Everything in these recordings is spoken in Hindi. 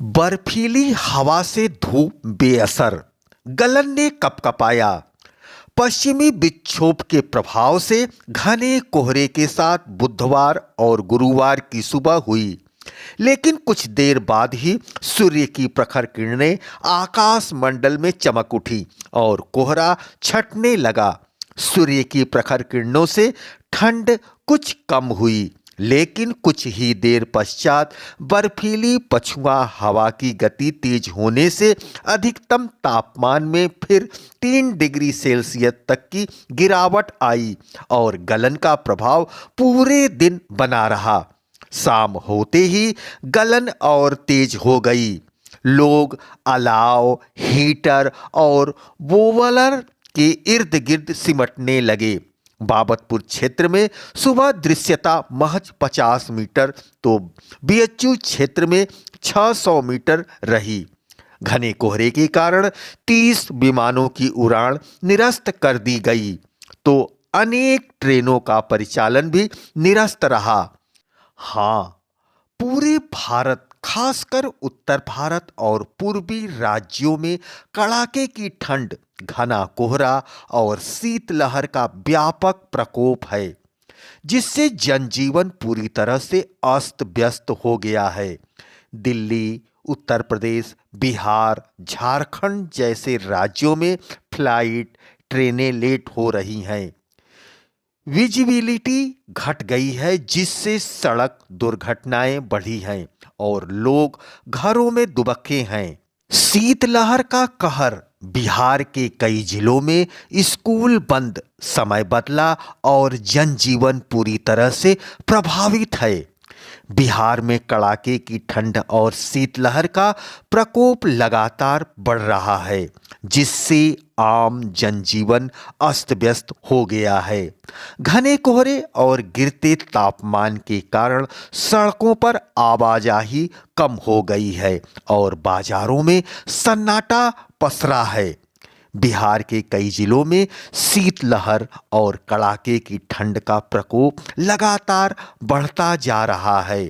बर्फीली हवा से धूप बेअसर, गलन ने कपकपाया। पश्चिमी विक्षोभ के प्रभाव से घने कोहरे के साथ बुधवार और गुरुवार की सुबह हुई, लेकिन कुछ देर बाद ही सूर्य की प्रखर किरणें आकाश मंडल में चमक उठी और कोहरा छटने लगा। सूर्य की प्रखर किरणों से ठंड कुछ कम हुई, लेकिन कुछ ही देर पश्चात बर्फीली पछुआ हवा की गति तेज होने से अधिकतम तापमान में फिर 3 डिग्री सेल्सियस तक की गिरावट आई और गलन का प्रभाव पूरे दिन बना रहा। शाम होते ही गलन और तेज हो गई। लोग अलाव, हीटर और बोवलर के इर्द गिर्द सिमटने लगे। बाबतपुर क्षेत्र में सुबह दृश्यता महज 50 मीटर तो बीएचयू क्षेत्र में 600 मीटर रही। घने कोहरे के कारण 30 विमानों की उड़ान निरस्त कर दी गई तो अनेक ट्रेनों का परिचालन भी निरस्त रहा। हाँ, पूरे भारत, खासकर उत्तर भारत और पूर्वी राज्यों में कड़ाके की ठंड, घना कोहरा और शीतलहर का व्यापक प्रकोप है, जिससे जनजीवन पूरी तरह से अस्त व्यस्त हो गया है। दिल्ली, उत्तर प्रदेश, बिहार, झारखंड जैसे राज्यों में फ्लाइट, ट्रेनें लेट हो रही हैं। विजिबिलिटी घट गई है, जिससे सड़क दुर्घटनाएं बढ़ी हैं और लोग घरों में दुबके हैं। शीतलहर का कहर, बिहार के कई जिलों में स्कूल बंद, समय बदला और जनजीवन पूरी तरह से प्रभावित है। बिहार में कड़ाके की ठंड और शीतलहर का प्रकोप लगातार बढ़ रहा है, जिससे आम जनजीवन अस्त व्यस्त हो गया है। घने कोहरे और गिरते तापमान के कारण सड़कों पर आवाजाही कम हो गई है और बाजारों में सन्नाटा पसरा है। बिहार के कई जिलों में शीतलहर और कड़ाके की ठंड का प्रकोप लगातार बढ़ता जा रहा है।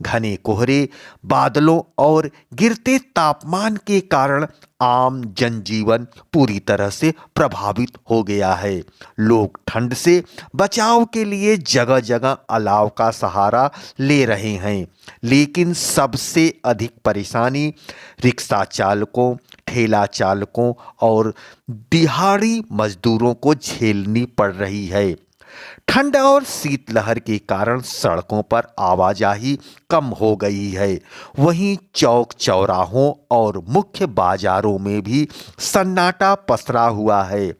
घने कोहरे, बादलों और गिरते तापमान के कारण आम जनजीवन पूरी तरह से प्रभावित हो गया है। लोग ठंड से बचाव के लिए जगह जगह अलाव का सहारा ले रहे हैं, लेकिन सबसे अधिक परेशानी रिक्शा चालकों, ठेला चालकों और दिहाड़ी मजदूरों को झेलनी पड़ रही है। ठंड और शीतलहर के कारण सड़कों पर आवाजाही कम हो गई है। वहीं चौक चौराहों और मुख्य बाजारों में भी सन्नाटा पसरा हुआ है।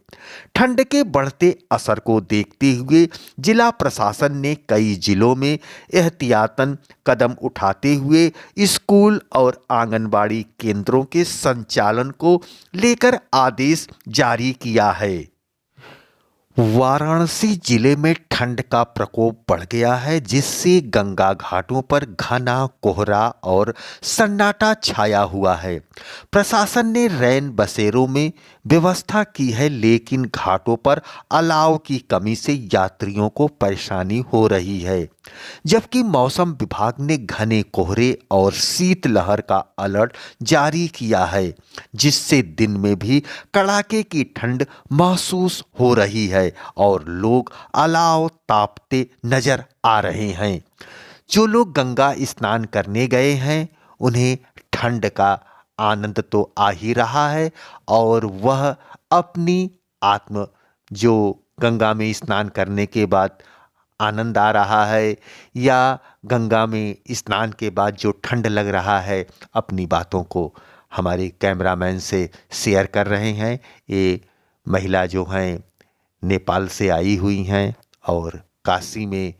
ठंड के बढ़ते असर को देखते हुए जिला प्रशासन ने कई जिलों में एहतियातन कदम उठाते हुए स्कूल और आंगनबाड़ी केंद्रों के संचालन को लेकर आदेश जारी किया है। वाराणसी जिले में ठंड का प्रकोप बढ़ गया है, जिससे गंगा घाटों पर घना कोहरा और सन्नाटा छाया हुआ है। प्रशासन ने रैन बसेरों में व्यवस्था की है, लेकिन घाटों पर अलाव की कमी से यात्रियों को परेशानी हो रही है। जबकि मौसम विभाग ने घने कोहरे और शीतलहर का अलर्ट जारी किया है, जिससे दिन में भी कड़ाके की ठंड महसूस हो रही है और लोग अलाव तापते नजर आ रहे हैं। जो लोग गंगा स्नान करने गए हैं, उन्हें ठंड का आनंद तो आ ही रहा है और वह अपनी आत्म जो गंगा में स्नान करने के बाद आनंद आ रहा है या गंगा में स्नान के बाद जो ठंड लग रहा है, अपनी बातों को हमारे कैमरामैन से शेयर कर रहे हैं। ये महिला जो हैं नेपाल से आई हुई हैं और काशी में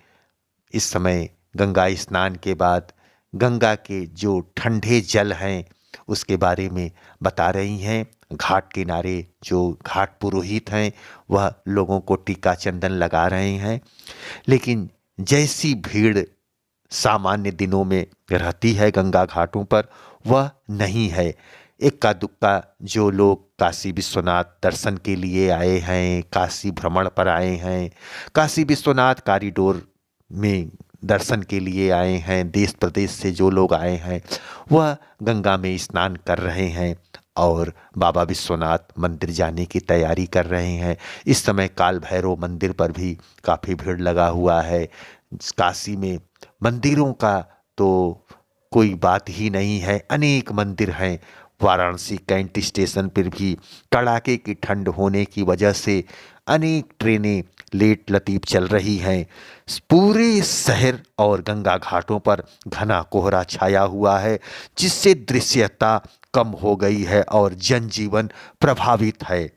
इस समय गंगा स्नान के बाद गंगा के जो ठंडे जल हैं उसके बारे में बता रही हैं। घाट किनारे जो घाट पुरोहित हैं वह लोगों को टीका चंदन लगा रहे हैं, लेकिन जैसी भीड़ सामान्य दिनों में रहती है गंगा घाटों पर, वह नहीं है। इक्का दुक्का जो लोग काशी विश्वनाथ दर्शन के लिए आए हैं, काशी भ्रमण पर आए हैं, काशी विश्वनाथ कॉरिडोर में दर्शन के लिए आए हैं, देश प्रदेश से जो लोग आए हैं वह गंगा में स्नान कर रहे हैं और बाबा विश्वनाथ मंदिर जाने की तैयारी कर रहे हैं। इस समय काल भैरव मंदिर पर भी काफ़ी भीड़ लगा हुआ है। काशी में मंदिरों का तो कोई बात ही नहीं है, अनेक मंदिर हैं। वाराणसी कैंट स्टेशन पर भी कड़ाके की ठंड होने की वजह से अनेक ट्रेनें लेट लतीफ़ चल रही हैं। पूरे शहर और गंगा घाटों पर घना कोहरा छाया हुआ है, जिससे दृश्यता कम हो गई है और जनजीवन प्रभावित है।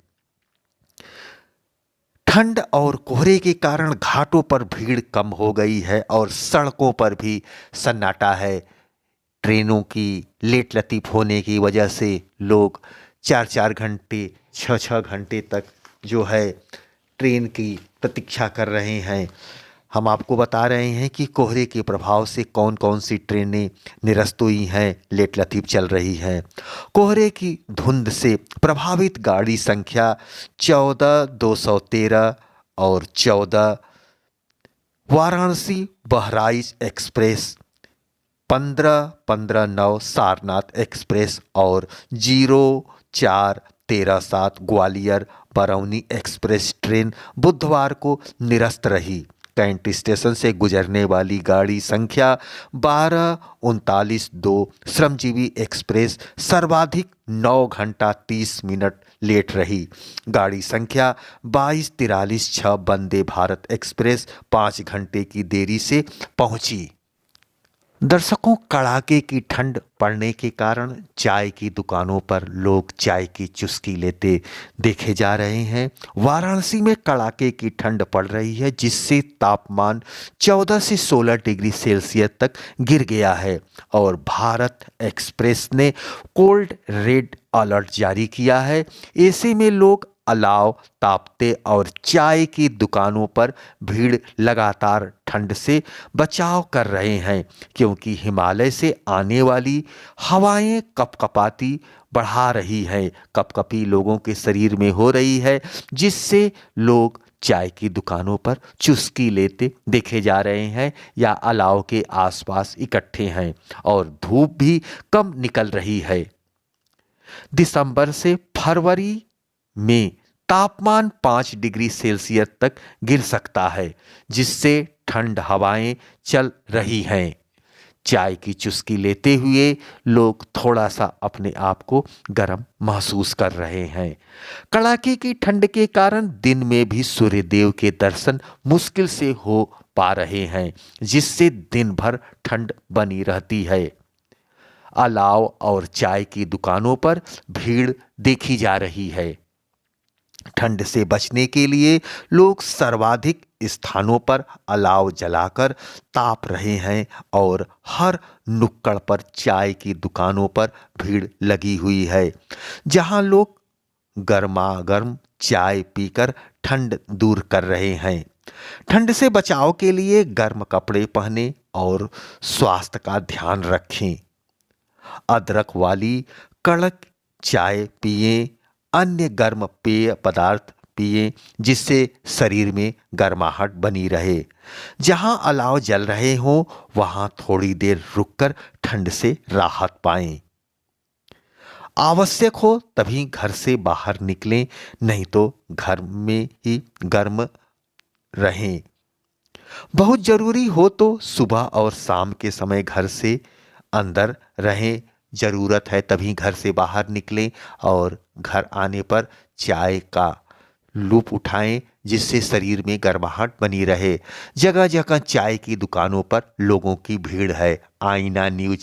ठंड और कोहरे के कारण घाटों पर भीड़ कम हो गई है और सड़कों पर भी सन्नाटा है। ट्रेनों की लेट लतीफ़ होने की वजह से लोग 4-4 घंटे 6-6 घंटे तक जो है ट्रेन की प्रतीक्षा कर रहे हैं। हम आपको बता रहे हैं कि कोहरे के प्रभाव से कौन कौन सी ट्रेनें निरस्त हुई हैं, लेट लतीफ़ चल रही हैं। कोहरे की धुंध से प्रभावित गाड़ी संख्या 14,213 और 14 वाराणसी बहराइच एक्सप्रेस, 15-15-9 सारनाथ एक्सप्रेस और 04-13-7 ग्वालियर बरौनी एक्सप्रेस ट्रेन बुधवार को निरस्त रही। कैंट स्टेशन से गुजरने वाली गाड़ी संख्या 12-39-2 श्रमजीवी एक्सप्रेस सर्वाधिक 9 घंटा 30 मिनट लेट रही। गाड़ी संख्या 22-43-6 वंदे भारत एक्सप्रेस 5 घंटे की देरी से पहुंची। दर्शकों, कड़ाके की ठंड पड़ने के कारण चाय की दुकानों पर लोग चाय की चुस्की लेते देखे जा रहे हैं। वाराणसी में कड़ाके की ठंड पड़ रही है, जिससे तापमान 14 से 16 डिग्री सेल्सियस तक गिर गया है और भारत एक्सप्रेस ने कोल्ड रेड अलर्ट जारी किया है। ऐसे में लोग अलाव तापते और चाय की दुकानों पर भीड़ लगातार ठंड से बचाव कर रहे हैं, क्योंकि हिमालय से आने वाली हवाएं कपकपाती बढ़ा रही हैं। कपकपी लोगों के शरीर में हो रही है, जिससे लोग चाय की दुकानों पर चुस्की लेते देखे जा रहे हैं या अलाव के आसपास इकट्ठे हैं और धूप भी कम निकल रही है। दिसंबर से फरवरी में तापमान 5 डिग्री सेल्सियस तक गिर सकता है, जिससे ठंड हवाएं चल रही हैं। चाय की चुस्की लेते हुए लोग थोड़ा सा अपने आप को गर्म महसूस कर रहे हैं। कड़ाके की ठंड के कारण दिन में भी सूर्यदेव के दर्शन मुश्किल से हो पा रहे हैं, जिससे दिन भर ठंड बनी रहती है। अलाव और चाय की दुकानों पर भीड़ देखी जा रही है। ठंड से बचने के लिए लोग सर्वाधिक स्थानों पर अलाव जलाकर ताप रहे हैं और हर नुक्कड़ पर चाय की दुकानों पर भीड़ लगी हुई है, जहां लोग गर्मा-गर्म चाय पीकर ठंड दूर कर रहे हैं। ठंड से बचाव के लिए गर्म कपड़े पहने और स्वास्थ्य का ध्यान रखें। अदरक वाली कड़क चाय पिएं, अन्य गर्म पेय पदार्थ पिएं, जिससे शरीर में गर्माहट बनी रहे। जहां अलाव जल रहे हों वहां थोड़ी देर रुककर ठंड से राहत पाएं। आवश्यक हो तभी घर से बाहर निकलें, नहीं तो घर में ही गर्म रहें। बहुत जरूरी हो तो सुबह और शाम के समय घर से अंदर रहें। ज़रूरत है तभी घर से बाहर निकलें और घर आने पर चाय का लूप उठाएं, जिससे शरीर में गर्माहट बनी रहे। जगह जगह चाय की दुकानों पर लोगों की भीड़ है। आईना न्यूज़